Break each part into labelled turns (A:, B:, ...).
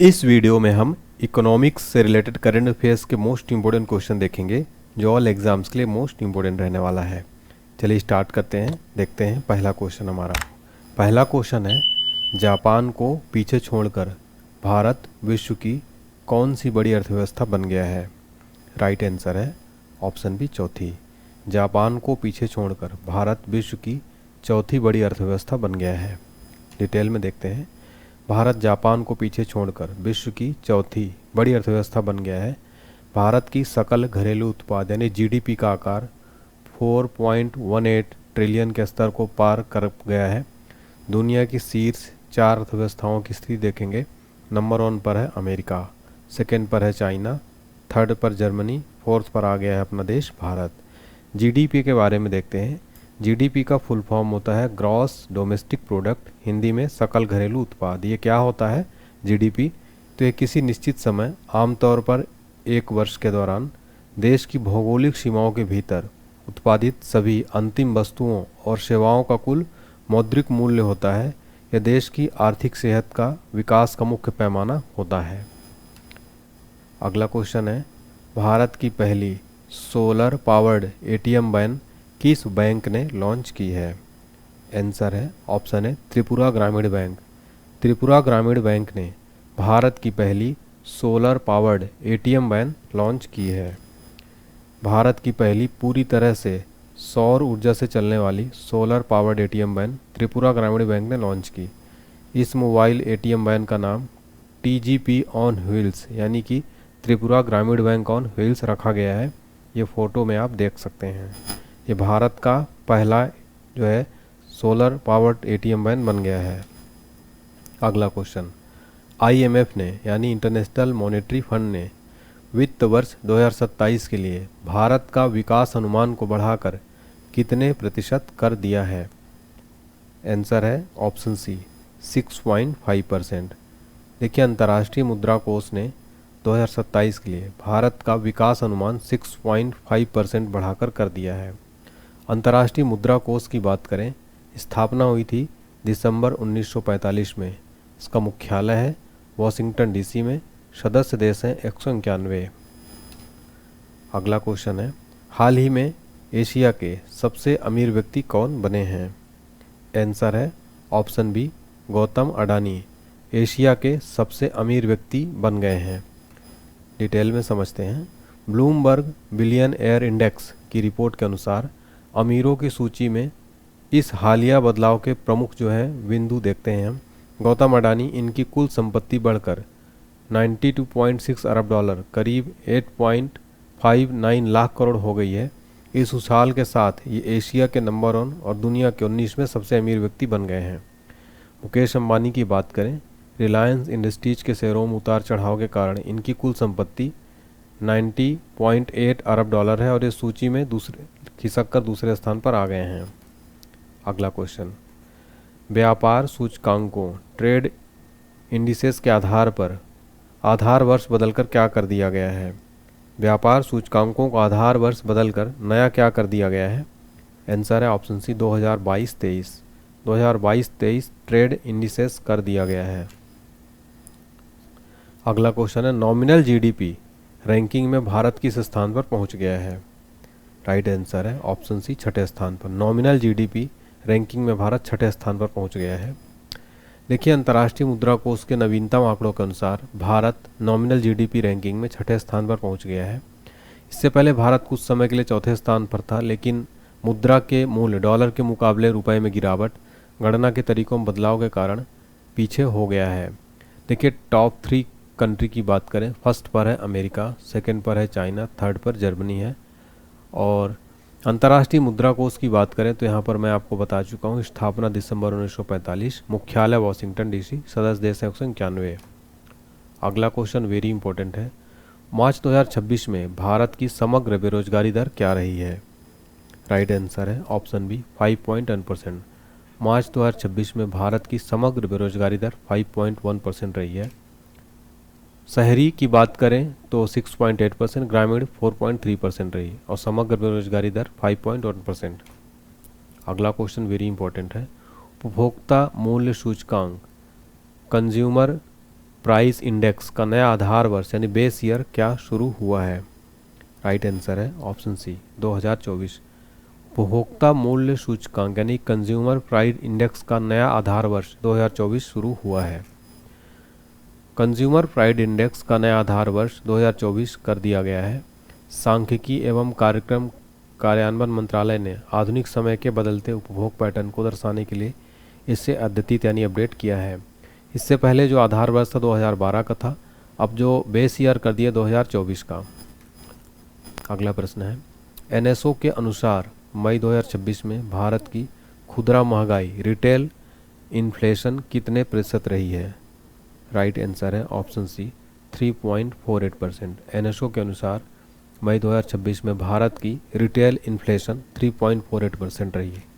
A: इस वीडियो में हम इकोनॉमिक्स से रिलेटेड करंट अफेयर्स के मोस्ट इंपॉर्टेंट क्वेश्चन देखेंगे जो ऑल एग्जाम्स के लिए मोस्ट इंपॉर्टेंट रहने वाला है। चलिए स्टार्ट करते हैं। देखते हैं पहला क्वेश्चन हमारा। पहला क्वेश्चन है, जापान को पीछे छोड़कर भारत विश्व की कौन सी बड़ी अर्थव्यवस्था बन गया है? राइट आंसर है ऑप्शन बी चौथी। जापान को पीछे छोड़कर भारत विश्व की चौथी बड़ी अर्थव्यवस्था बन गया है। डिटेल में देखते हैं। भारत जापान को पीछे छोड़कर विश्व की चौथी बड़ी अर्थव्यवस्था बन गया है। भारत की सकल घरेलू उत्पाद यानी जीडीपी का आकार 4.18 ट्रिलियन के स्तर को पार कर गया है। दुनिया की शीर्ष 4 अर्थव्यवस्थाओं की स्थिति देखेंगे। नंबर 1 पर है अमेरिका, सेकंड पर है चाइना, थर्ड पर जर्मनी, फोर्थ पर आ गया है अपना देश भारत। जीडीपी के बारे में देखते हैं। जीडीपी का फुल फॉर्म होता है ग्रॉस डोमेस्टिक प्रोडक्ट, हिंदी में सकल घरेलू उत्पाद। ये क्या होता है जीडीपी? तो ये किसी निश्चित समय, आमतौर पर एक वर्ष के दौरान, देश की भौगोलिक सीमाओं के भीतर उत्पादित सभी अंतिम वस्तुओं और सेवाओं का कुल मौद्रिक मूल्य होता है। यह देश की आर्थिक सेहत का विकास का मुख्य पैमाना होता है। अगला क्वेश्चन है, भारत की पहली सोलर पावर्ड एटीएम वैन किस बैंक ने लॉन्च की है? आंसर है ऑप्शन है त्रिपुरा ग्रामीण बैंक। त्रिपुरा ग्रामीण बैंक ने भारत की पहली solar powered ATM van launch की है। भारत की पहली पूरी तरह से सौर ऊर्जा से चलने वाली solar powered ATM van Tripura Gramin bank ने लॉन्च की। इस मोबाइल एटीएम वैन का नाम टीजीपी ऑन व्हील्स यानी कि Tripura Gramin bank on wheels रखा गया है। ये फ़ोटो में आप देख सकते हैं। ये भारत का पहला जो है सोलर पावर्ड एटीएम वैन बन गया है। अगला क्वेश्चन, आईएमएफ ने यानी इंटरनेशनल मॉनेटरी फंड ने वित्त वर्ष 2027 के लिए भारत का विकास अनुमान को बढ़ाकर कितने प्रतिशत कर दिया है? आंसर है ऑप्शन सी 6.5%। देखिए, अंतर्राष्ट्रीय मुद्रा कोष ने 2027 के लिए भारत का विकास अनुमान 6.5% बढ़ाकर कर दिया है। अंतर्राष्ट्रीय मुद्रा कोष की बात करें, स्थापना हुई थी दिसंबर 1945 में। इसका मुख्यालय है वॉशिंगटन डीसी में। सदस्य देश हैं 191। अगला क्वेश्चन है, हाल ही में एशिया के सबसे अमीर व्यक्ति कौन बने हैं? आंसर है option B Gautam Adani Asia के सबसे अमीर व्यक्ति बन गए हैं। डिटेल में समझते हैं। ब्लूमबर्ग बिलियन एयर इंडेक्स की रिपोर्ट के अनुसार अमीरों की सूची में इस हालिया बदलाव के प्रमुख जो हैं बिंदु देखते हैं हम। गौतम अडानी, इनकी कुल संपत्ति बढ़कर 92.6 अरब डॉलर करीब 8.59 लाख करोड़ हो गई है। इस उछाल के साथ ये एशिया के नंबर 1 और दुनिया के 19वें सबसे अमीर व्यक्ति बन गए हैं। मुकेश अंबानी की बात करें, रिलायंस इंडस्ट्रीज के शेयरों में उतार चढ़ाव के कारण इनकी कुल संपत्ति 90.8 अरब डॉलर है और इस सूची में खिसक कर दूसरे स्थान पर आ गए हैं। अगला क्वेश्चन, व्यापार सूचकांकों ट्रेड इंडिसेस के आधार पर आधार वर्ष बदलकर क्या कर दिया गया है? व्यापार सूचकांकों का आधार वर्ष बदलकर नया क्या कर दिया गया है? आंसर है ऑप्शन सी 2022-23। 2022-23 ट्रेड इंडिसेस कर दिया गया है। अगला क्वेश्चन है, नॉमिनल जीडीपी रैंकिंग में भारत किस स्थान पर पहुंच गया है? राइट आंसर है ऑप्शन सी 6ठे स्थान पर। नॉमिनल जीडीपी रैंकिंग में भारत 6ठे स्थान पर पहुंच गया है। देखिए, अंतर्राष्ट्रीय मुद्रा कोष के नवीनतम आंकड़ों के अनुसार भारत नॉमिनल जीडीपी रैंकिंग में 6ठे स्थान पर पहुंच गया है। इससे पहले भारत कुछ समय के लिए 4थे स्थान पर था, लेकिन मुद्रा के मूल्य डॉलर के मुकाबले रुपए में गिरावट, गणना के तरीकों में बदलाव के कारण पीछे हो गया है। देखिए, टॉप 3 कंट्री की बात करें, फर्स्ट पर है अमेरिका, सेकंड पर है चाइना, थर्ड पर जर्मनी है। और अंतर्राष्ट्रीय मुद्रा कोष की बात करें तो यहाँ पर मैं आपको बता चुका हूँ, स्थापना दिसंबर 1945, मुख्यालय वॉशिंगटन डीसी, सदस्य देश है 191। अगला क्वेश्चन वेरी इंपॉर्टेंट है, मार्च 2026 में भारत की समग्र बेरोजगारी दर क्या रही है? राइट आंसर है ऑप्शन बी 5.1%। मार्च 2026 में भारत की समग्र बेरोजगारी दर 5.1% रही है। शहरी की बात करें तो 6.8%, ग्रामीण 4.3% रही और समग्र बेरोजगारी दर 5.1%। अगला क्वेश्चन वेरी इंपॉर्टेंट है, उपभोक्ता मूल्य सूचकांक कंज्यूमर प्राइस इंडेक्स का नया आधार वर्ष यानी बेस ईयर क्या शुरू हुआ है? राइट आंसर है ऑप्शन सी 2024। उपभोक्ता मूल्य सूचकांक यानी कंज्यूमर प्राइस इंडेक्स का नया आधार वर्ष 2024 शुरू हुआ है। कंज्यूमर प्राइस इंडेक्स का नया आधार वर्ष 2024 कर दिया गया है। सांख्यिकी एवं कार्यक्रम कार्यान्वयन मंत्रालय ने आधुनिक समय के बदलते उपभोग पैटर्न को दर्शाने के लिए इसे अद्यतित यानी अपडेट किया है। इससे पहले जो आधार वर्ष था 2012 का था, अब जो बेस ईयर कर दिया 2024 का। अगला प्रश्न है, एनएसओ के अनुसार मई 2026 में भारत की खुदरा महंगाई रिटेल इन्फ्लेशन कितने प्रतिशत रही है? राइट आंसर है ऑप्शन सी 3.48%। एनएसओ के अनुसार मई 2026 में भारत की रिटेल इन्फ्लेशन 3.48% रही है।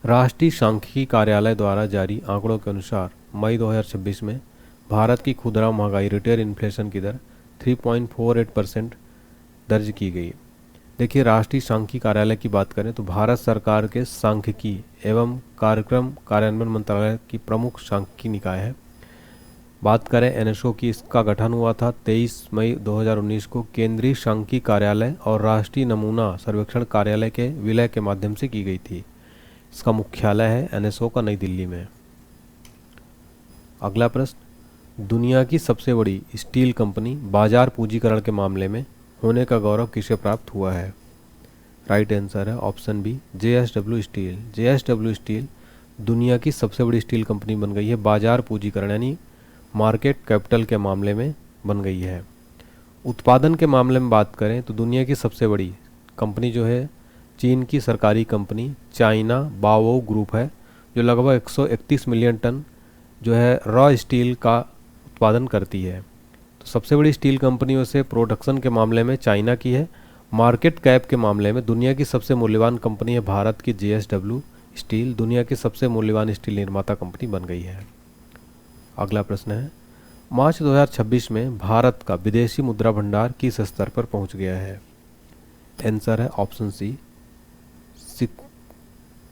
A: राष्ट्रीय सांख्यिकी कार्यालय द्वारा जारी आंकड़ों के अनुसार मई 2026 में भारत की खुदरा महंगाई रिटेल इन्फ्लेशन की दर 3.48% दर्ज की गई। देखिए, राष्ट्रीय सांख्यिकी कार्यालय की बात करें तो भारत सरकार के सांख्यिकी एवं कार्यक्रम कार्यान्वयन मंत्रालय की प्रमुख सांख्यिकी निकाय है। बात करें एनएसओ की, इसका गठन हुआ था 23 मई 2019 को केंद्रीय सांख्यिकी कार्यालय और राष्ट्रीय नमूना सर्वेक्षण कार्यालय के विलय के माध्यम से की गई थी। इसका मुख्यालय है एनएसओ का नई दिल्ली में। अगला प्रश्न, दुनिया की सबसे बड़ी स्टील कंपनी बाजार पूंजीकरण के मामले में होने का गौरव किसे प्राप्त हुआ है? राइट आंसर है option B JSW steel. JSW steel दुनिया की सबसे बड़ी स्टील कंपनी बन गई है, बाजार पूंजीकरण यानी मार्केट कैपिटल के मामले में बन गई है। उत्पादन के मामले में बात करें तो दुनिया की सबसे बड़ी कंपनी जो है चीन की सरकारी कंपनी चाइना बाओ ग्रुप है, जो लगभग 131 मिलियन टन जो है रॉ स्टील का उत्पादन करती है। तो सबसे बड़ी स्टील कंपनियों से प्रोडक्शन के मामले में चाइना की है। मार्केट कैप के मामले में दुनिया की सबसे मूल्यवान कंपनी है भारत की जेएसडब्ल्यू स्टील, दुनिया की सबसे मूल्यवान स्टील निर्माता कंपनी बन गई है। अगला प्रश्न है, मार्च 2026 में भारत का विदेशी मुद्रा भंडार किस स्तर पर पहुंच गया है? आंसर है option C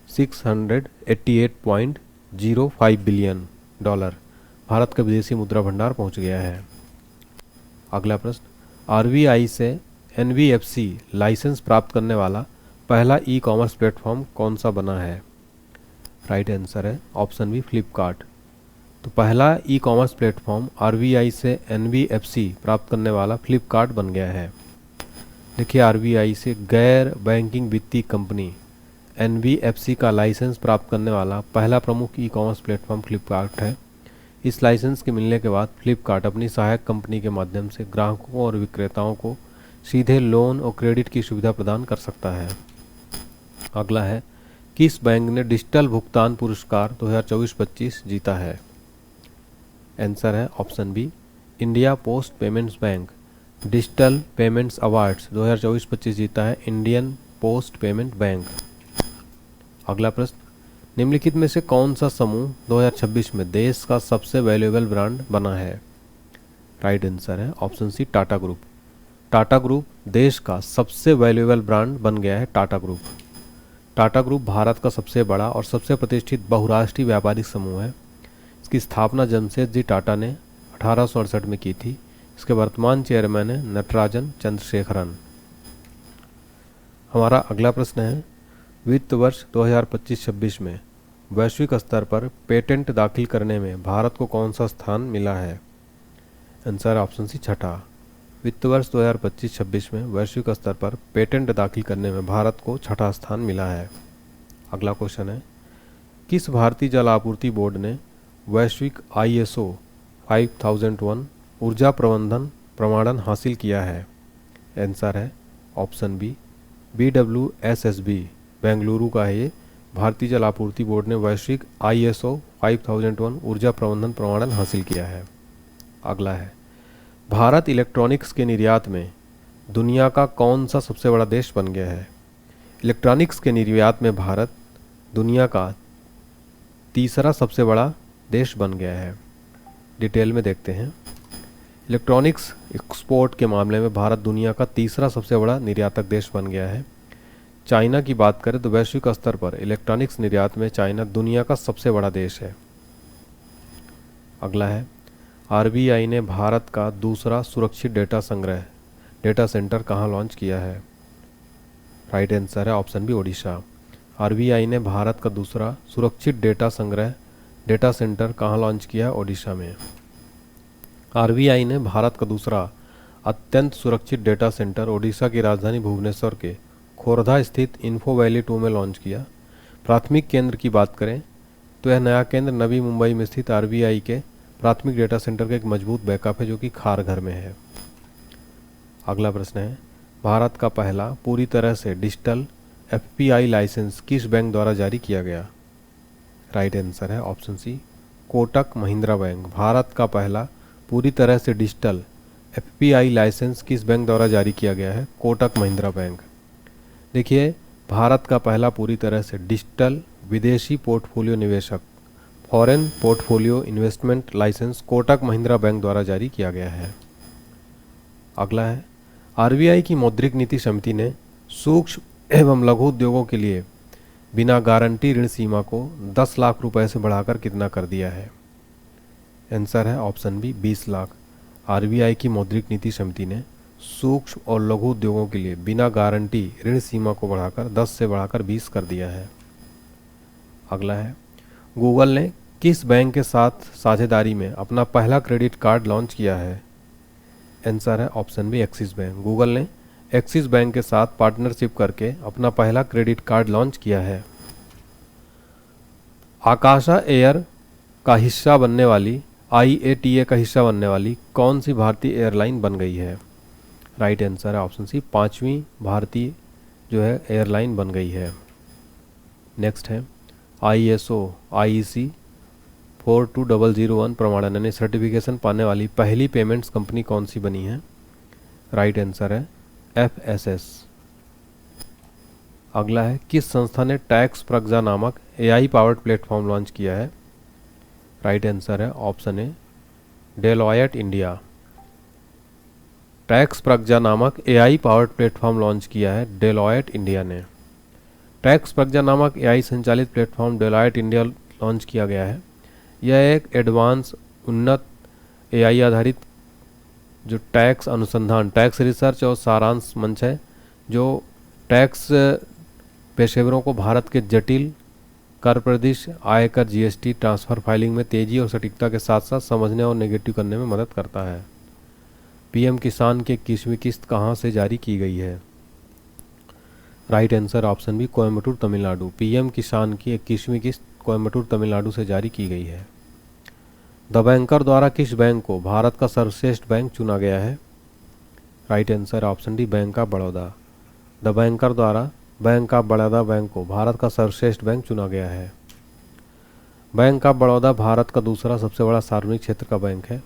A: 688.05 billion dollar Bharat का विदेशी मुद्रा भंडार पहुंच गया है। अगला प्रश्न, आरबीआई से एनबीएफसी लाइसेंस प्राप्त करने वाला पहला ई कॉमर्स प्लेटफॉर्म कौन सा बना है? राइट आंसर है ऑप्शन बी फ्लिपकार्ट। तो पहला ई कॉमर्स प्लेटफॉर्म आरबीआई से एनबीएफसी प्राप्त करने वाला फ्लिपकार्ट बन गया है। देखिए, आरबीआई से गैर बैंकिंग वित्तीय कंपनी एनबीएफसी का लाइसेंस प्राप्त करने वाला पहला प्रमुख ई कॉमर्स प्लेटफॉर्म फ्लिपकार्ट है। इस लाइसेंस के मिलने के बाद फ्लिपकार्ट अपनी सहायक कंपनी के माध्यम से ग्राहकों और विक्रेताओं को सीधे लोन और क्रेडिट की सुविधा प्रदान कर सकता है। अगला है, किस बैंक ने डिजिटल भुगतान पुरस्कार 2024-25 जीता है? आंसर है option B India post payments bank. Digital payments awards 2024-25 जीता है इंडियन पोस्ट पेमेंट बैंक। अगला प्रश्न, निम्नलिखित में से कौन सा समूह 2026 में देश का सबसे वैल्यूएबल ब्रांड बना है? राइट आंसर है option C Tata group. Tata group देश का सबसे वैल्यूएबल ब्रांड बन गया है टाटा ग्रुप। टाटा ग्रुप भारत का सबसे बड़ा और सबसे प्रतिष्ठित बहुराष्ट्रीय व्यापारिक समूह है। इसकी स्थापना जमशेदजी टाटा ने 1868 में की थी। इसके वर्तमान चेयरमैन है नटराजन चंद्रशेखरन। हमारा अगला प्रश्न है, वित्त वर्ष 2025-26 में वैश्विक स्तर पर पेटेंट दाखिल करने में भारत को कौन सा स्थान मिला है? आंसर ऑप्शन सी छठा। वित्त वर्ष 2025-26 में वैश्विक स्तर पर पेटेंट दाखिल करने में भारत को छठा स्थान मिला है। अगला क्वेश्चन है, किस भारतीय जल आपूर्ति बोर्ड ने वैश्विक ISO 5001 ऊर्जा प्रबंधन प्रमाणन हासिल किया है? आंसर है ऑप्शन बी BWSSB बेंगलुरु का है। ये भारतीय जल आपूर्ति बोर्ड ने वैश्विक ISO 5001 ऊर्जा प्रबंधन प्रमाणन हासिल किया है। अगला है, भारत इलेक्ट्रॉनिक्स के निर्यात में दुनिया का कौन सा सबसे बड़ा देश बन गया है? इलेक्ट्रॉनिक्स के निर्यात में भारत दुनिया का तीसरा सबसे बड़ा देश बन गया है। डिटेल में देखते हैं। इलेक्ट्रॉनिक्स एक्सपोर्ट के मामले में भारत दुनिया का तीसरा सबसे बड़ा निर्यातक देश बन गया है। चाइना की बात करें तो वैश्विक स्तर पर इलेक्ट्रॉनिक्स निर्यात में चाइना दुनिया का सबसे बड़ा देश है। अगला है, आरबीआई ने भारत का दूसरा सुरक्षित डेटा सेंटर कहाँ लॉन्च किया है? राइट आंसर है ऑप्शन बी ओडिशा। आरबीआई ने भारत का दूसरा सुरक्षित डेटा सेंटर कहाँ लॉन्च किया है? ओडिशा में। आरबीआई ने भारत का दूसरा अत्यंत सुरक्षित डेटा सेंटर ओडिशा की राजधानी भुवनेश्वर के खोरधा स्थित इन्फो वैली 2 में लॉन्च किया। प्राथमिक केंद्र की बात करें तो यह नया केंद्र नवी मुंबई में स्थित आरबीआई के प्राथमिक डेटा सेंटर का एक मजबूत बैकअप है जो कि खारघर में है। अगला प्रश्न है, भारत का पहला पूरी तरह से डिजिटल एफपीआई लाइसेंस किस बैंक द्वारा जारी किया गया? राइट आंसर है option C Kotak Mahindra bank. Bharat का पहला पूरी तरह से डिजिटल एफपीआई लाइसेंस किस बैंक द्वारा जारी किया गया है? कोटक महिंद्रा बैंक। देखिए, भारत का पहला पूरी तरह से डिजिटल विदेशी पोर्टफोलियो निवेशक foreign portfolio investment licence Kotak Mahindra bank द्वारा जारी किया गया है। अगला है, आरबीआई की मौद्रिक नीति समिति ने सूक्ष्म एवं लघु उद्योगों के लिए बिना गारंटी ऋण सीमा को 10 लाख रुपए से बढ़ाकर कितना कर दिया है? आंसर है ऑप्शन बी 20 लाख। आरबीआई की मौद्रिक नीति समिति ने सूक्ष्म और लघु उद्योगों के लिए बिना गारंटी ऋण सीमा को बढ़ाकर 10 से बढ़ाकर 20 कर दिया है। अगला है, गूगल ने किस बैंक के साथ साझेदारी में अपना पहला क्रेडिट कार्ड लॉन्च किया है? आंसर है option B Axis bank. Google ने एक्सिस बैंक के साथ पार्टनरशिप करके अपना पहला क्रेडिट कार्ड लॉन्च किया है। आकाशा एयर का हिस्सा बनने वाली IATA का हिस्सा बनने वाली कौन सी भारतीय एयरलाइन बन गई है? राइट आंसर है ऑप्शन सी 5वीं भारतीय जो है एयरलाइन बन गई है। नेक्स्ट है, ISO IEC 42001 प्रमाणन यानी सर्टिफिकेशन पाने वाली पहली पेमेंट्स कंपनी कौन सी बनी है? राइट आंसर है FSS। अगला है, किस संस्था ने टैक्स प्रज्ञा नामक AI पावर्ड प्लेटफॉर्म लॉन्च किया है? राइट आंसर है option A Deloitte India. Tax Pragya नामक AI पावर्ड प्लेटफॉर्म लॉन्च किया है डेलॉयट इंडिया ने। टैक्स प्रज्ञा नामक AI संचालित प्लेटफॉर्म डेलॉयट इंडिया लॉन्च किया गया है। यह एक एडवांस उन्नत AI आधारित जो टैक्स अनुसंधान, टैक्स रिसर्च और सारांश मंच है जो टैक्स पेशेवरों को भारत के जटिल कर परिदृश्य, आयकर, GST, ट्रांसफ़र फाइलिंग में तेजी और सटीकता के साथ साथ समझने और नेगेटिव करने में मदद करता है। PM किसान की 21वीं किस्त कहाँ से जारी की गई है? Right answer option B Coimbatore Tamil Nadu. PM Kisan की 21वीं किस्त कोयम्बटूर तमिलनाडु से जारी की गई है। द बैंकर द्वारा किस बैंक को भारत का सर्वश्रेष्ठ बैंक चुना गया है? Right answer option D bank of Baroda. The banker द्वारा बैंक ऑफ बड़ौदा बैंक को भारत का सर्वश्रेष्ठ बैंक चुना गया है। बैंक ऑफ बड़ौदा भारत का दूसरा सबसे बड़ा सार्वजनिक क्षेत्र का बैंक है।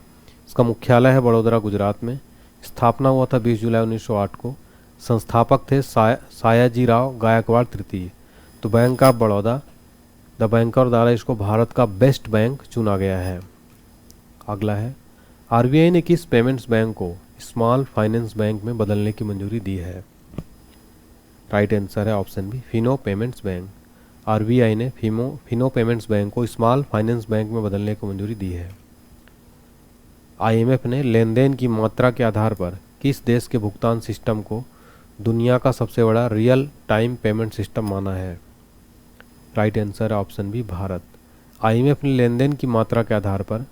A: इसका मुख्यालय है बड़ोदरा, गुजरात में। स्थापना हुआ था 20 जुलाई 1908 को। संस्थापक थे सायाजीराव गायकवाड़ तृतीय। तो bank of Baroda the banker द्वारा इसको भारत का बेस्ट बैंक चुना गया है। अगला है, आरबीआई ने किस पेमेंट्स बैंक को स्मॉल फाइनेंस बैंक में बदलने की मंजूरी दी है? राइट आंसर है option B Fino payments bank. RBI ने फिनो पेमेंट्स बैंक को स्मॉल फाइनेंस बैंक में बदलने की मंजूरी दी है। IMF ने लेन देन की मात्रा के आधार पर किस देश के भुगतान सिस्टम को दुनिया का सबसे बड़ा रियल टाइम पेमेंट सिस्टम माना है? राइट आंसर है ऑप्शन बी भारत। IMF ने लेन देन की मात्रा के आधार पर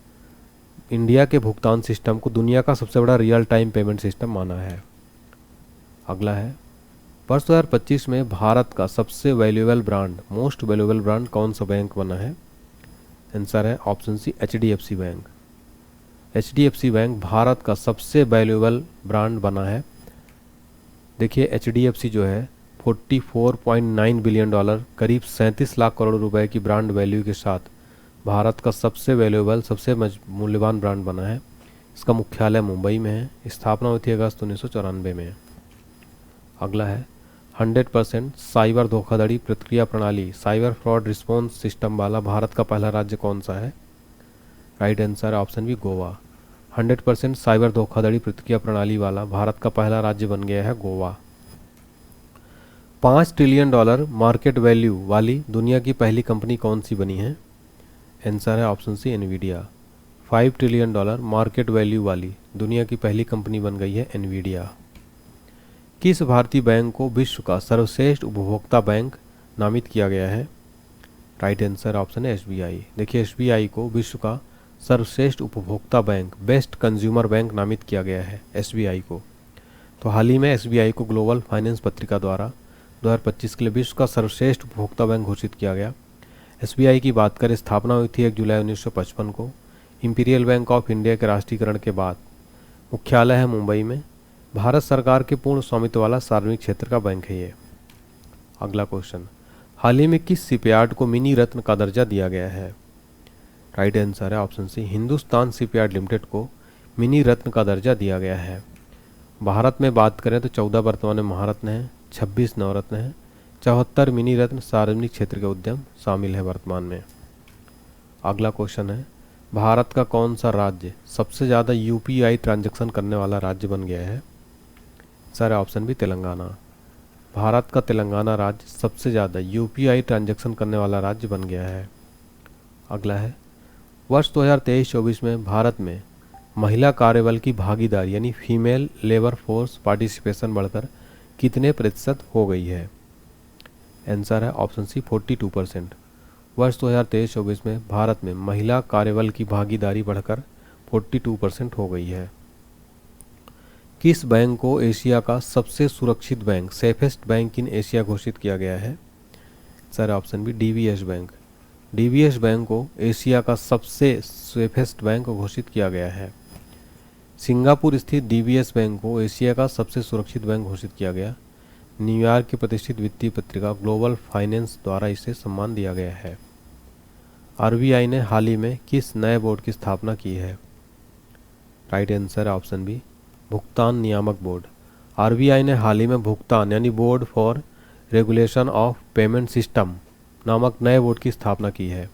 A: इंडिया के भुगतान सिस्टम को दुनिया का सबसे बड़ा रियल टाइम पेमेंट सिस्टम माना है। अगला है, वर्ष 2025 में भारत का सबसे valuable brand, most valuable brand कौन सा बैंक बना है? आंसर है option C HDFC bank. HDFC bank Bharat का सबसे वैल्यूएबल ब्रांड बना है। देखिए, HDFC जो है 44.9 बिलियन डॉलर करीब 37 लाख करोड़ रुपए की ब्रांड वैल्यू के साथ भारत का सबसे वैल्यूएबल, सबसे मूल्यवान ब्रांड बना है। इसका मुख्यालय मुंबई में है। स्थापना हुई थी अगस्त 1994 में। अगला है, 100% साइबर धोखाधड़ी प्रतिक्रिया प्रणाली, साइबर फ्रॉड रिस्पॉन्स सिस्टम वाला भारत का पहला राज्य कौन सा है? Right answer option B Goa. 100% cyber धोखाधड़ी प्रतिक्रिया प्रणाली वाला भारत का पहला राज्य बन गया है गोवा। $5 ट्रिलियन मार्केट वैल्यू वाली दुनिया की पहली कंपनी कौन सी बनी है? आंसर है option C Nvidia. $5 trillion market value वाली दुनिया की पहली कंपनी बन गई है एनवीडिया। किस भारतीय बैंक को विश्व का सर्वश्रेष्ठ उपभोक्ता बैंक नामित किया गया है? राइट आंसर ऑप्शन है एसबीआई। देखिए एसबीआई को विश्व का सर्वश्रेष्ठ उपभोक्ता बैंक, बेस्ट कंज्यूमर बैंक नामित किया गया है एसबीआई को। तो हाल ही में एसबीआई को ग्लोबल फाइनेंस पत्रिका द्वारा 2025 के लिए विश्व का सर्वश्रेष्ठ उपभोक्ता बैंक घोषित किया गया। एसबीआई की बात करें, स्थापना हुई थी 1 जुलाई 1955 को। इंपीरियल बैंक ऑफ इंडिया के राष्ट्रीयकरण के बाद मुख्यालय है मुंबई में। भारत सरकार के पूर्ण स्वामित्व वाला सार्वजनिक क्षेत्र का बैंक है ये। अगला क्वेश्चन, हाल ही में किस शिपयार्ड को मिनी रत्न का दर्जा दिया गया है? राइट आंसर है option C, Hindustan shipyard limited को मिनी रत्न का दर्जा दिया गया है। भारत में बात करें तो 14 वर्तमान में महारत्न हैं, 26 नवरत्न हैं, 74 मिनी रत्न सार्वजनिक क्षेत्र के उद्यम शामिल है वर्तमान में। अगला क्वेश्चन है, भारत का कौन सा राज्य सबसे ज़्यादा यूपीआई ट्रांजैक्शन करने वाला राज्य बन गया है? सारे ऑप्शन भी तेलंगाना। भारत का तेलंगाना राज्य सबसे ज़्यादा यूपीआई ट्रांजैक्शन करने वाला राज्य बन गया है। अगला है, वर्ष 2023-24 में भारत में महिला कार्यबल की भागीदारी यानी फीमेल लेबर फोर्स पार्टिसिपेशन बढ़कर कितने प्रतिशत हो गई है? आंसर है ऑप्शन सी 42%। वर्ष 2023-24 में भारत में महिला कार्यबल की भागीदारी बढ़कर 42% हो गई है। किस बैंक को एशिया का सबसे सुरक्षित bank, safest bank in Asia घोषित किया गया है? Sir option B DBS bank. DBS bank को एशिया का सबसे सेफेस्ट बैंक घोषित किया गया है। सिंगापुर स्थित डीवीएस बैंक को एशिया का सबसे सुरक्षित बैंक घोषित किया गया। न्यूयॉर्क की प्रतिष्ठित वित्तीय पत्रिका ग्लोबल फाइनेंस द्वारा इसे सम्मान दिया गया है। आरबीआई ने हाल ही में किस नए बोर्ड की स्थापना की है? राइट आंसर ऑप्शन बी भुगतान नियामक बोर्ड। आरबीआई ने हाल ही में भुगतान यानी board for regulation of payment system नामक नए बोर्ड की स्थापना की है।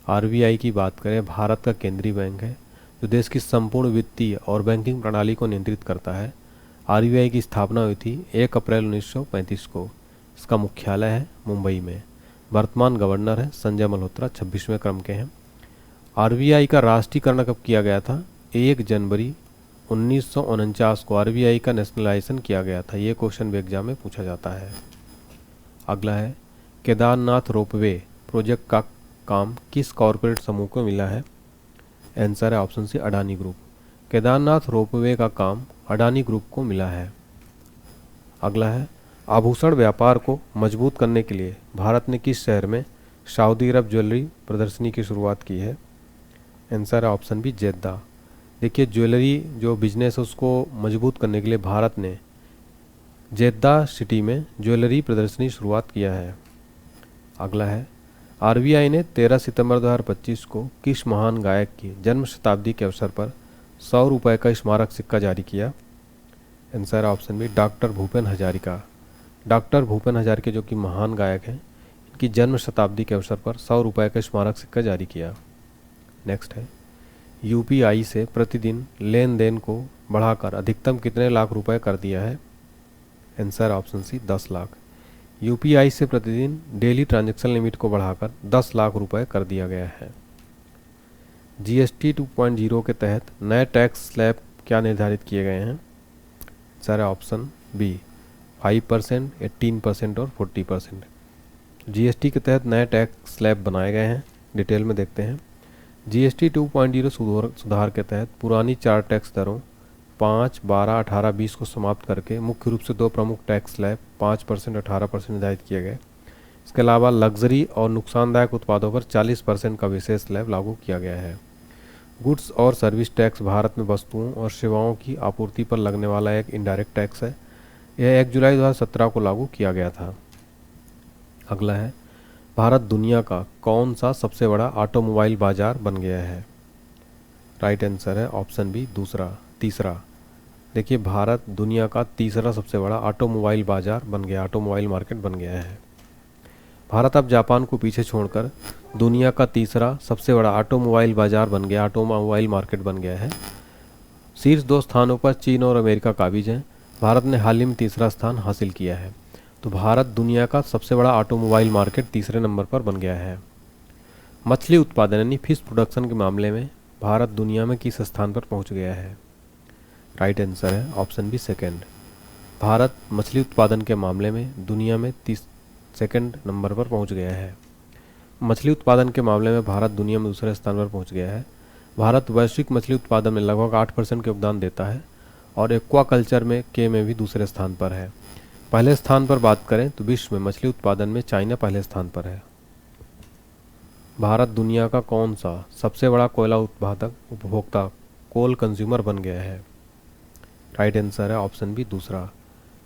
A: आरबीआई की बात करें, भारत का केंद्रीय बैंक है जो देश की संपूर्ण वित्तीय और बैंकिंग प्रणाली को नियंत्रित करता है। आरबीआई की स्थापना हुई थी 1 अप्रैल 1935 को। इसका मुख्यालय है मुंबई में। वर्तमान गवर्नर है संजय मल्होत्रा, 26वें क्रम के हैं। आरबीआई का राष्ट्रीयकरण कब किया गया था? 1 जनवरी 1949 को आरबीआई का नेशनलाइजेशन किया गया था। ये क्वेश्चन भी एग्जाम में पूछा जाता है। अगला है, केदारनाथ रोपवे प्रोजेक्ट का काम किस कॉरपोरेट समूह को मिला है? आंसर है option C Adani group. Kedarnath ropeway का काम अडानी ग्रुप को मिला है। अगला है, आभूषण व्यापार को मजबूत करने के लिए भारत ने किस शहर में सऊदी अरब ज्वेलरी प्रदर्शनी की शुरुआत की है? आंसर है ऑप्शन बी जेद्दा। देखिए ज्वेलरी जो बिजनेस है उसको मजबूत करने के लिए भारत ने जेद्दा सिटी में ज्वेलरी प्रदर्शनी शुरुआत किया है। अगला है, आरबीआई ने 13 सितंबर 2025 को किस महान गायक की जन्म शताब्दी के अवसर पर 100 रुपये का स्मारक सिक्का जारी किया? Answer option B doctor Bhupen Hazarika. Doctor Bhupen Hazarika जो कि महान गायक हैं, इनकी जन्म शताब्दी के अवसर पर 100 रुपये का स्मारक सिक्का जारी किया। नेक्स्ट है, यूपीआई से प्रतिदिन लेन देन को बढ़ाकर अधिकतम कितने लाख रुपए कर दिया है? Answer option C 10 lakh. UPI से प्रतिदिन डेली ट्रांजैक्शन लिमिट को बढ़ाकर 10 लाख रुपए कर दिया गया है। जीएसटी 2.0 के तहत नए टैक्स स्लैब क्या निर्धारित किए गए हैं? सारे ऑप्शन बी 5%, 18% और 40%। जीएसटी के तहत नए टैक्स स्लैब बनाए गए हैं, डिटेल में देखते हैं। जीएसटी 2.0 सुधार के तहत पुरानी 4 टैक्स दरों 5, 12, 18, 20 को समाप्त करके मुख्य रूप से 2 प्रमुख टैक्स स्लैब 5%, 18% निर्धारित किए गए। इसके अलावा लग्जरी और नुकसानदायक उत्पादों पर 40% का विशेष स्लैब लागू किया गया है। गुड्स और सर्विस टैक्स भारत में वस्तुओं और सेवाओं की आपूर्ति पर लगने वाला एक इनडायरेक्ट टैक्स है। यह 1 जुलाई 2017 को लागू किया गया था। अगला है, भारत दुनिया का कौन सा सबसे बड़ा ऑटोमोबाइल बाजार बन गया है? राइट आंसर है ऑप्शन बी तीसरा। देखिए भारत दुनिया का तीसरा सबसे बड़ा ऑटोमोबाइल बाजार बन गया, ऑटोमोबाइल मार्केट बन गया है। भारत अब जापान को पीछे छोड़कर दुनिया का तीसरा सबसे बड़ा ऑटोमोबाइल बाजार बन गया, ऑटोमोबाइल मार्केट बन गया है। शीर्ष 2 स्थानों पर चीन और अमेरिका काबिज हैं। भारत ने हाल ही में तीसरा स्थान हासिल किया है। तो भारत दुनिया का सबसे बड़ा ऑटोमोबाइल मार्केट तीसरे नंबर पर बन गया है। मछली उत्पादन यानी फिश प्रोडक्शन के मामले में भारत दुनिया में किस स्थान पर पहुंच गया है? राइट आंसर है ऑप्शन बी सेकंड। भारत मछली उत्पादन के मामले में दुनिया में 32 नंबर पर पहुंच गया है। मछली उत्पादन के मामले में भारत दुनिया में दूसरे स्थान पर पहुंच गया है। भारत वैश्विक मछली उत्पादन में लगभग 8% के योगदान देता है और एक्वाकल्चर में भी दूसरे स्थान पर है। पहले स्थान पर बात करें तो विश्व में मछली उत्पादन में चाइना पहले स्थान पर है। भारत दुनिया का कौन सा सबसे बड़ा कोयला उत्पादक उपभोक्ता कोल कंज्यूमर बन गया है? राइट आंसर है ऑप्शन बी दूसरा।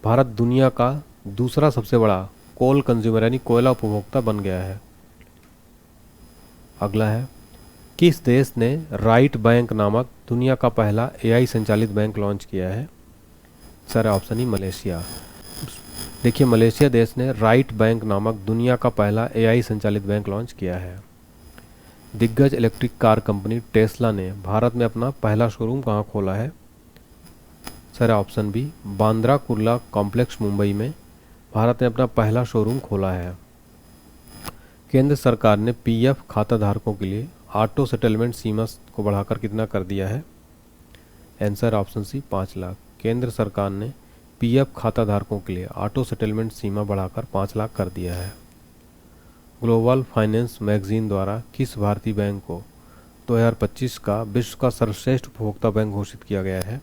A: भारत दुनिया का दूसरा सबसे बड़ा कोल कंज्यूमर यानी कोयला उपभोक्ता बन गया है। अगला है, किस देश ने राइट बैंक नामक दुनिया का पहला एआई संचालित बैंक लॉन्च किया है? Sir option E Malaysia. देखिए, मलेशिया देश ने राइट बैंक नामक दुनिया का पहला एआई संचालित बैंक लॉन्च किया है। दिग्गज इलेक्ट्रिक कार कंपनी टेस्ला ने भारत में अपना पहला शोरूम कहाँ खोला है? Sir option B Bandra Kurla complex Mumbai में भारत ने अपना पहला शोरूम खोला है। केंद्र सरकार ने पीएफ खाता धारकों के लिए ऑटो सेटलमेंट सीमा को बढ़ाकर कितना कर दिया है? Answer option C 5 lakh. केंद्र सरकार ने पीएफ खाता धारकों के लिए ऑटो सेटलमेंट सीमा बढ़ाकर 5 लाख कर दिया है। ग्लोबल फाइनेंस मैगजीन द्वारा किस भारतीय बैंक को 2025 का विश्व का सर्वश्रेष्ठ उपभोक्ता बैंक घोषित किया गया है?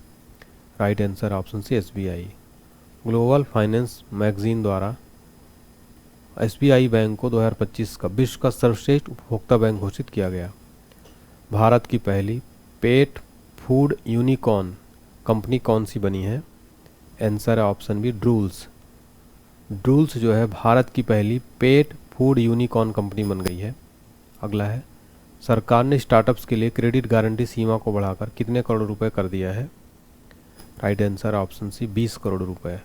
A: Right answer option C SBI. Global finance magazine द्वारा एसबीआई बैंक को 2025 का विश्व का सर्वश्रेष्ठ उपभोक्ता बैंक घोषित किया गया। भारत की पहली पेट फूड यूनिकॉर्न कंपनी कौन सी बनी है? आंसर है ऑप्शन बी ड्रूल्स। ड्रूल्स जो है भारत की पहली पेट फूड यूनिकॉर्न कंपनी बन गई है। अगला है, सरकार ने स्टार्टअप्स के लिए क्रेडिट गारंटी सीमा को बढ़ाकर कितने करोड़ रुपए कर दिया है? Right answer option C 20 crore रुपए।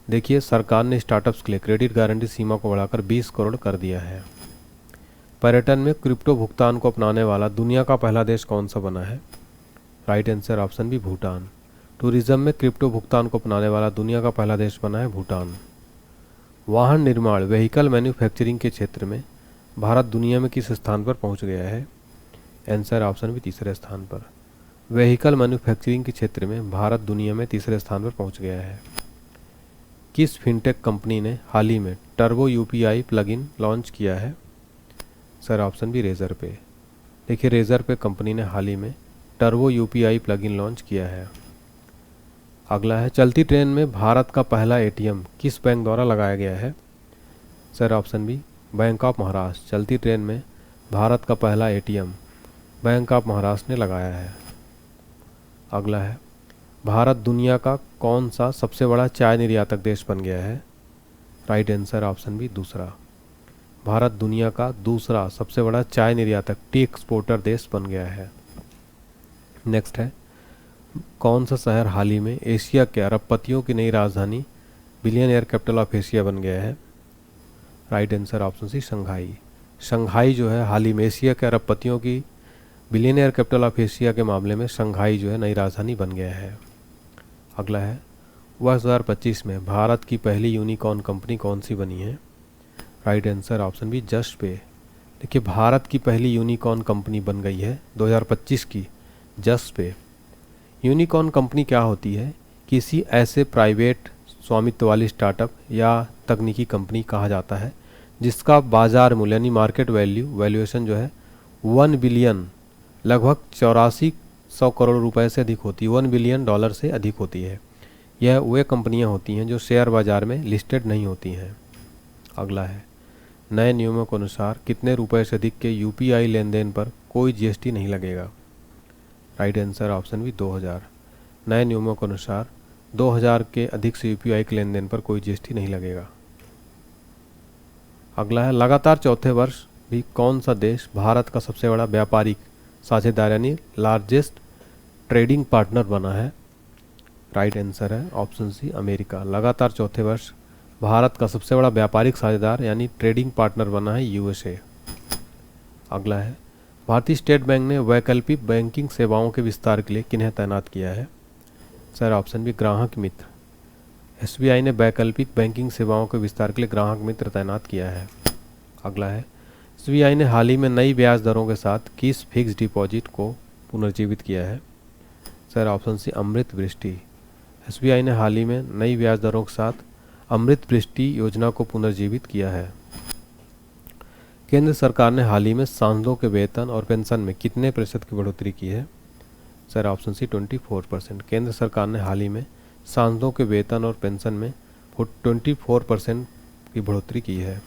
A: देखिए, सरकार ने स्टार्टअप्स के लिए क्रेडिट गारंटी सीमा को बढ़ाकर 20 करोड़ कर दिया है। पर्यटन में क्रिप्टो भुगतान को अपनाने वाला दुनिया का पहला देश कौन सा बना है? Right answer option B Bhutan. Tourism में क्रिप्टो भुगतान को अपनाने वाला दुनिया का पहला देश बना है भूटान। वाहन निर्माण व्हीकल मैन्युफैक्चरिंग के क्षेत्र में भारत दुनिया में किस स्थान पर पहुंच गया है? आंसर ऑप्शन बी तीसरे स्थान पर। व्हीकल मैन्युफैक्चरिंग के क्षेत्र में भारत दुनिया में तीसरे स्थान पर पहुंच गया है। किस फिनटेक कंपनी ने हाल ही में टर्बो यूपीआई प्लगइन लॉन्च किया है? सर ऑप्शन बी रेजर पे। देखिए, रेजर पे कंपनी ने हाल ही में टर्बो यूपीआई प्लगइन लॉन्च किया है। अगला है, चलती ट्रेन में भारत का पहला एटीएम किस बैंक द्वारा लगाया गया है? Sir option B bank of Maharashtra. चलती ट्रेन में भारत का पहला एटीएम बैंक ऑफ महाराष्ट्र ने लगाया है। अगला है, भारत दुनिया का कौन सा सबसे बड़ा चाय निर्यातक देश बन गया है? राइट आंसर ऑप्शन बी दूसरा। भारत दुनिया का दूसरा सबसे बड़ा चाय निर्यातक टी एक्सपोर्टर देश बन गया है। नेक्स्ट है, कौन सा शहर हाल ही में एशिया के अरबपतियों की नई राजधानी बिलियनियर कैपिटल ऑफ एशिया बन गया है? Right answer option C Shanghai. Shanghai जो है हाल ही में एशिया के अरबपतियों की बिलियनियर कैपिटल ऑफ एशिया के मामले में शंघाई जो है नई राजधानी बन गया है। अगला है, वर्ष 2025 में भारत की पहली यूनिकॉर्न कंपनी कौन सी बनी है? Right answer option be just पे। देखिए, भारत की पहली यूनिकॉर्न कंपनी बन गई है 2025 की जस्ट पे। यूनिकॉर्न कंपनी क्या होती है? किसी ऐसे प्राइवेट स्वामित्व वाली स्टार्टअप या तकनीकी कंपनी कहा जाता है जिसका बाजार मूल्य यानी मार्केट वैल्यूएशन जो है 1 बिलियन लगभग 8400 करोड़ रुपए से अधिक होती है, 1 बिलियन डॉलर से अधिक होती है। यह वे कंपनियां होती हैं जो शेयर बाजार में लिस्टेड नहीं होती हैं। अगला है, नए नियमों के अनुसार कितने रुपए से अधिक के यूपीआई लेन देन पर कोई जीएसटी नहीं लगेगा? Right answer option B 2000। नए नियमों के अनुसार 2000 के अधिक से यूपीआई के लेन देन पर कोई जीएसटी नहीं लगेगा। अगला है, लगातार चौथे वर्ष भी कौन सा देश भारत का सबसे बड़ा व्यापारिक साझेदार यानी लार्जेस्ट ट्रेडिंग पार्टनर बना है? राइट आंसर है ऑप्शन सी अमेरिका। लगातार चौथे वर्ष भारत का सबसे बड़ा व्यापारिक साझेदार यानी ट्रेडिंग पार्टनर बना है यूएसए। अगला है, भारतीय स्टेट बैंक ने वैकल्पिक बैंकिंग सेवाओं के विस्तार के लिए किन्हें तैनात किया है? सर ऑप्शन बी ग्राहक मित्र। एसबीआई ने वैकल्पिक बैंकिंग सेवाओं के विस्तार के लिए ग्राहक मित्र तैनात किया है। अगला है, एसबीआई ने हाल ही में नई ब्याज दरों के साथ किस फिक्स डिपॉजिट को पुनर्जीवित किया है? सर ऑप्शन सी अमृत वृष्टि। एसबीआई ने हाल ही में नई ब्याज दरों के साथ अमृत वृष्टि योजना को पुनर्जीवित किया है। केंद्र सरकार ने हाल ही में सांसदों के वेतन और पेंशन में कितने प्रतिशत की बढ़ोतरी की है? Sir option C 24%। केंद्र सरकार ने हाल ही में सांसदों के वेतन और पेंशन में 24% की बढ़ोतरी की है।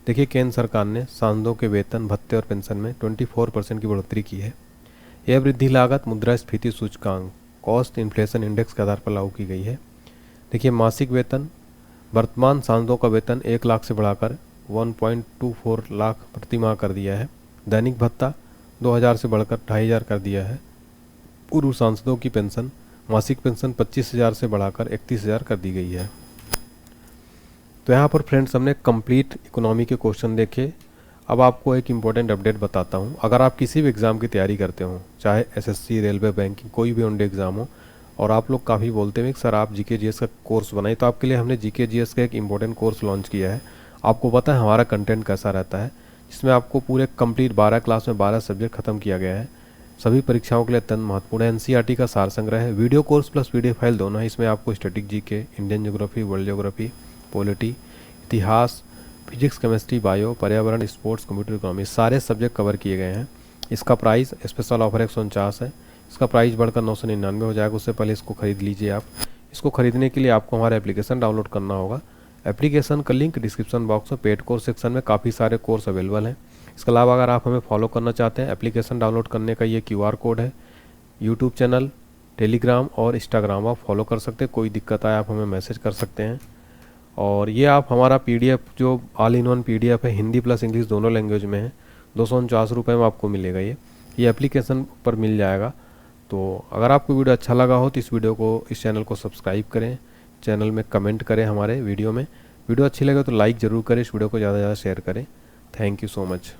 A: देखिए, केंद्र सरकार ने सांसदों के वेतन, भत्ते और पेंशन में 24% की बढ़ोतरी की है। यह वृद्धि लागत मुद्रास्फीति सूचकांक कॉस्ट इन्फ्लेशन इंडेक्स के आधार पर लागू की गई है। देखिए, मासिक वेतन, वर्तमान सांसदों का वेतन 1 लाख से बढ़ाकर 1.24 लाख प्रति माह कर दिया है। दैनिक भत्ता 2000 से बढ़कर 2500 कर दिया है। पूर्व सांसदों की पेंशन, मासिक पेंशन 25,000 से बढ़ाकर 31,000 कर दी गई है। तो यहाँ पर फ्रेंड्स हमने कंप्लीट इकोनॉमी के क्वेश्चन देखे। अब आपको एक इम्पोर्टेंट अपडेट बताता हूँ। अगर आप किसी भी एग्ज़ाम की तैयारी करते हो, चाहे एसएससी, रेलवे, बैंकिंग, कोई भी वनडे एग्ज़ाम हो, और आप लोग काफ़ी बोलते हैं कि सर आप जीके जीएस का कोर्स बनाइए, तो आपके लिए हमने जीके जीएस का एक इम्पोर्टेंट कोर्स लॉन्च किया है। आपको पता है हमारा कंटेंट कैसा रहता है, जिसमें आपको पूरे कंप्लीट 12 क्लास में 12 सब्जेक्ट खत्म किया गया है। सभी परीक्षाओं के लिए अत्यंत महत्वपूर्ण है। एनसीईआरटी का सार संग्रह है। Video course plus PDF file दोनों है। इसमें आपको static GK, Indian geography, world geography, polity, इतिहास, फिजिक्स, केमिस्ट्री, बायो, पर्यावरण, स्पोर्ट्स, कंप्यूटर इकोनॉमी सारे सब्जेक्ट कवर किए गए हैं। इसका प्राइस स्पेशल ऑफर 149 है। इसका प्राइस बढ़कर 999 हो जाएगा। उससे पहले इसको खरीद लीजिए आप। इसको खरीदने के लिए आपको हमारा एप्लीकेशन डाउनलोड करना होगा। एप्लीकेशन का लिंक डिस्क्रिप्शन बॉक्स में पेड कोर्स सेक्शन में काफ़ी सारे कोर्स अवेलेबल हैं। इसके अलावा अगर आप हमें फॉलो करना चाहते हैं, एप्लीकेशन डाउनलोड करने का ये QR कोड है। यूट्यूब चैनल, टेलीग्राम और इंस्टाग्राम आप फॉलो कर सकते हैं। कोई दिक्कत आए आप हमें मैसेज कर सकते हैं। और ये आप हमारा PDF जो ऑल इन वन PDF है, हिंदी प्लस इंग्लिश दोनों लैंग्वेज में है, 249 रुपये में आपको मिलेगा। ये एप्लीकेशन पर मिल जाएगा। तो अगर आपको वीडियो अच्छा लगा हो तो इस चैनल को सब्सक्राइब करें, चैनल में कमेंट करें हमारे वीडियो में। वीडियो अच्छी लगे तो लाइक ज़रूर करें, इस वीडियो को ज़्यादा से ज़्यादा शेयर करें। Thank you so much.